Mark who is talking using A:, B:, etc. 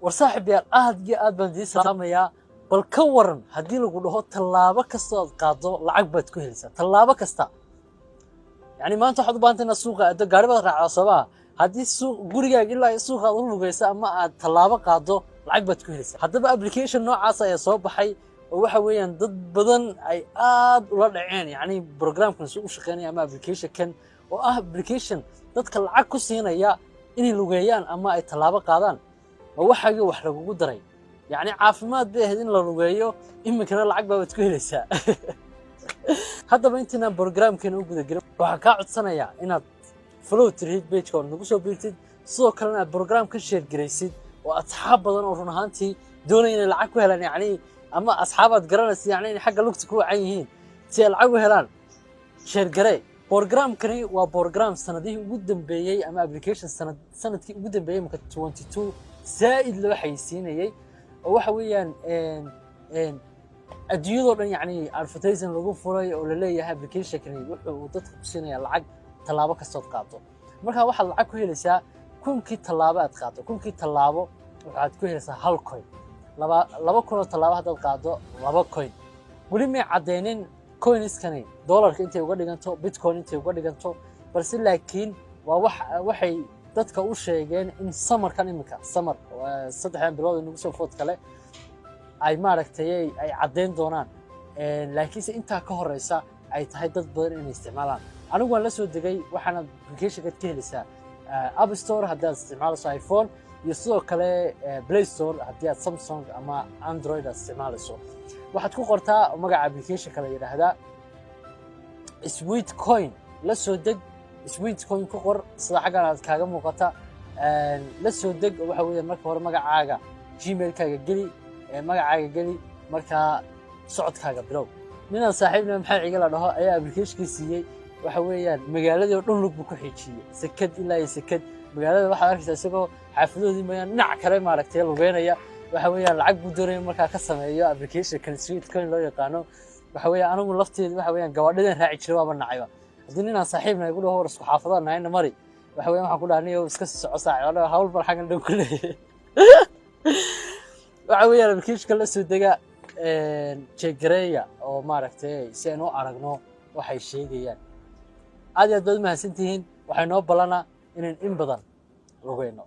A: وصاحب يا aad baan idin salaamayaa bal ka waran hadii lagu dhaho tallaabo kasta oo qaado lacag baad ku helaysaa tallaabo kasta yani maanta waxaad u baahan tahay suuqa aad gaari baad raacdaa sababa hadii suuq gurigaaga ilaa suuqa aad u lugaysa ama aad tallaabo qaado lacag baad ku helaysaa hadaba application noocaas ayaa soo baxay oo waxa weeyaan dad badan ay aad ula dhaceen yani programkan soo u shaqeynaya ama application kan oo ah application dadka lacag ku siinaya inay lugeeyaan ama ay tallaabo qaadaan waxaga wax lagu daray yani caafimaad bay ahayd in la lugeeyo imikana lacag baad ku helaysaa hadaba intina programkan u guda galay waxa ka codsanaya inaad follow trade page ka nagu soo biirtid sidoo kalena programkan share gareysid oo asxaab badan oo run ahaantii doonayaan inay lacag ku helaan yani ama asxaabaad garanaysa yani in xagga lugta ku wacan yihiin si ay lacag u helaan share garee programkani waa program sanadihii ugu dambeeyay ama application sanadkii ugu dambeeyay marka 22 زائد لو حيسينayay oo waxa weeyaan adduunyada dhan yani advertising lagu furay oo la leeyahay application kani wuxuu dadka ku siinaya lacag tallaabo kasta oo qaado marka waxa lacag ku helaysaa kunkii tallaabo aad qaado kunkii tallaabo waxaad ku helaysaa hal coin laba kun oo tallaabo hadaad qaado laba coin wali ma cadeeynin coins kani dollarka intay uga dhiganto bitcoin intay uga dhiganto balse laakiin waa waxay dadka u sheegeen in samarkan imika samar 3 bilood inuu soo food kale ay maaragtay ay cadeyn doonaan laakiin inta ka horeysa ay tahay dad badan inay isticmaalaan anigu waan la soo degay waxaan application ka helaysaa App Store haddii aad isticmaalayso iPhone iyo sidoo kale Play Store haddii aad Samsung ama Android aad isticmaalayso waxaad ku qortaa magaca application kale yiraahdaa Sweet Coin la soo deg Sweet Coin ku qor sida xagan aad kaaga muuqata la soo deg waxa weeyaan marka hore magacaaga Gmail-kaaga geli magacaaga geli marka socodkaaga bilow nina saaxiibna maxay iga la dhaho ayaa application siiyay waxa weeyaan magaalada oo dhan lug ku xijiyay sakad ilaa sakad magaalada waxa arkaysaa isagoo xaafadoodii ma dhinac kale maaragtay lugeynaya waxa weeyaan lacag buu doonay marka ka sameeyo application kan Sweet Coin loo yaqaano waxa weeyaan anigu lafteedu waxa weeyaan gawadhadan raaci jiray waa nacayba hadii inaan saaxiibna igu dhaho isku xaafadana mari waxa weeyaan waxa ku dhaaniyo iska soco saacido hawl bar xagan dhow kulay waxa weeyaan application la soo dega check gareeya oo maaragtay si aan u aragno waxay sheegayaan aad iyo aad mahadsantihiin waxay noo balana in badan lugeyno